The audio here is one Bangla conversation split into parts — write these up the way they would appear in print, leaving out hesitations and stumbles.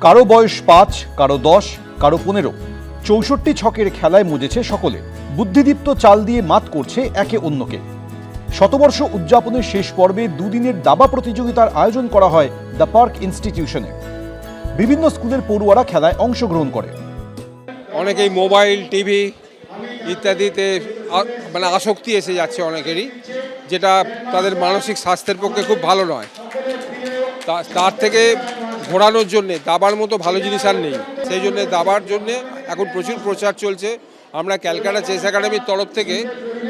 কারো বয়স 5, কারো 10, কারো 15। 64 ছকের খেলায় মজেছে সকলে। বুদ্ধিদীপ্ত চাল দিয়ে মাত করছে একে অন্যকে। শতবর্ষ উদযাপনের শেষ পর্বে দুদিনের দাবা প্রতিযোগিতার আয়োজন করা হয় দ্য পার্ক ইনস্টিটিউশনে। বিভিন্ন স্কুলের পড়ুয়ারা খেলায় অংশগ্রহণ করে। অনেকেই মোবাইল, টিভি ইত্যাদিতে আসক্তি এসে যাচ্ছে অনেকেরই, যেটা তাদের মানসিক স্বাস্থ্যের পক্ষে খুব ভালো নয়। তার থেকে ঘোরানোর জন্যে দাবার মতো ভালো জিনিস আর নেই। সেই জন্য দাবার জন্যে এখন প্রচুর প্রচার চলছে। আমরা ক্যালকাটা চেস একাডেমির তরফ থেকে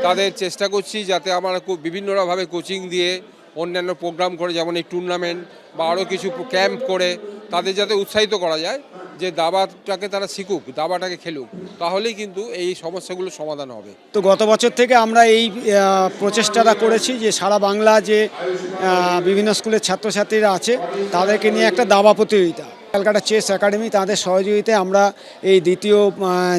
তাদের চেষ্টা করছি যাতে আমরা বিভিন্নভাবে কোচিং দিয়ে অন্যান্য প্রোগ্রাম করে, যেমন এই টুর্নামেন্ট বা আরও কিছু ক্যাম্প করে তাদের যাতে উৎসাহিত করা যায় যে দাবাটাকে তারা শিখুক, দাবাটাকে খেলুক, তাহলেই কিন্তু এই সমস্যাগুলোর সমাধান হবে। তো গত বছর থেকে আমরা এই প্রচেষ্টাটা করেছি যে সারা বাংলা যে বিভিন্ন স্কুলের ছাত্রছাত্রীরা আছে তাদেরকে নিয়ে একটা দাবা প্রতিযোগিতা। ক্যালকাটা চেস একাডেমি তাদের সহযোগিতায় আমরা এই দ্বিতীয়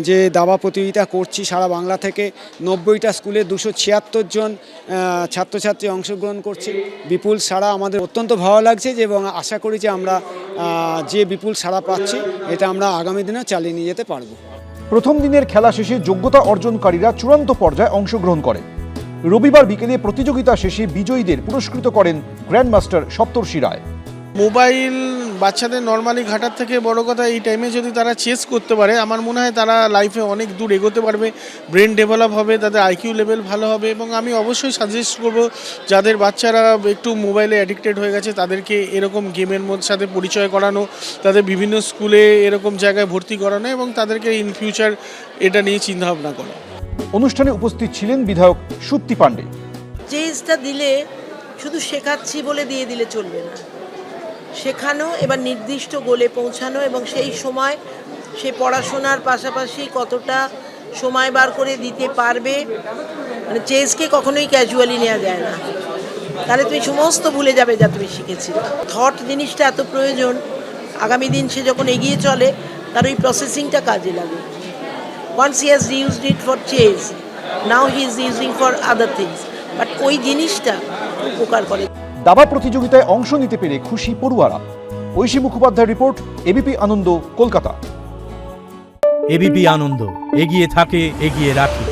যে দাবা প্রতিযোগিতা করছি। সারা বাংলা থেকে 90টা স্কুলে 276 জন ছাত্রছাত্রী অংশগ্রহণ করছে। বিপুল সাড়া আমাদের অত্যন্ত ভালো লাগছে এবং আশা করি যে আমরা যে বিপুল সাড়া পাচ্ছি এটা আমরা আগামী দিনে চালিয়ে নিয়ে যেতে পারবো। প্রথম দিনের খেলা শেষে যোগ্যতা অর্জনকারীরা চূড়ান্ত পর্যায়ে অংশগ্রহণ করে। রবিবার বিকেলে প্রতিযোগিতা শেষে বিজয়ীদের পুরস্কৃত করেন গ্র্যান্ডমাস্টার সপ্তর্ষি রায়। মোবাইল বাচ্চাদের নর্মালি ঘাটার থেকে বড় কথা এই টাইমে যদি তারা চেস করতে পারে, আমার মনে হয় তারা লাইফে অনেক দূর এগোতে পারবে, ব্রেন ডেভেলপ হবে, তাদের আইকিউ লেভেল ভালো হবে। এবং আমি অবশ্যই সাজেস্ট করব যাদের বাচ্চারা একটু মোবাইলে অ্যাডিক্টেড হয়ে গেছে তাদেরকে এরকম গেমের মধ্যে সাথে পরিচয় করানো, তাদের বিভিন্ন স্কুলে এরকম জায়গায় ভর্তি করানো এবং তাদেরকে ইন ফিউচার এটা নিয়ে চিন্তাভাবনা করা। অনুষ্ঠানে উপস্থিত ছিলেন বিধায়ক সুত্তি পাণ্ডে। চেসটা দিলে শুধু শেখাচ্ছি বলে দিয়ে দিলে চলবে না, শেখানো এবার নির্দিষ্ট গোলে পৌঁছানো এবং সেই সময় সে পড়াশোনার পাশাপাশি কতটা সময় বার করে দিতে পারবে। মানে চেসকে কখনোই ক্যাজুয়ালি নেওয়া যায় না, তাহলে তুমি সমস্ত ভুলে যাবে যা তুমি শিখেছিলে। থট জিনিসটা এত প্রয়োজন, আগামী দিন সে যখন এগিয়ে চলে তার ওই প্রসেসিংটা কাজে লাগে। Once he has used it for chess, now he is using for other things, but ওই জিনিসটা উপকার করে। দাবা প্রতিযোগিতায় অংশ নিতে পেরে খুশি পড়ুয়ারা। ঐশী মুখোপাধ্যায়ের রিপোর্ট, এবিপি আনন্দ, কলকাতা। এবিপি আনন্দ, এগিয়ে থাকে, এগিয়ে রাখে।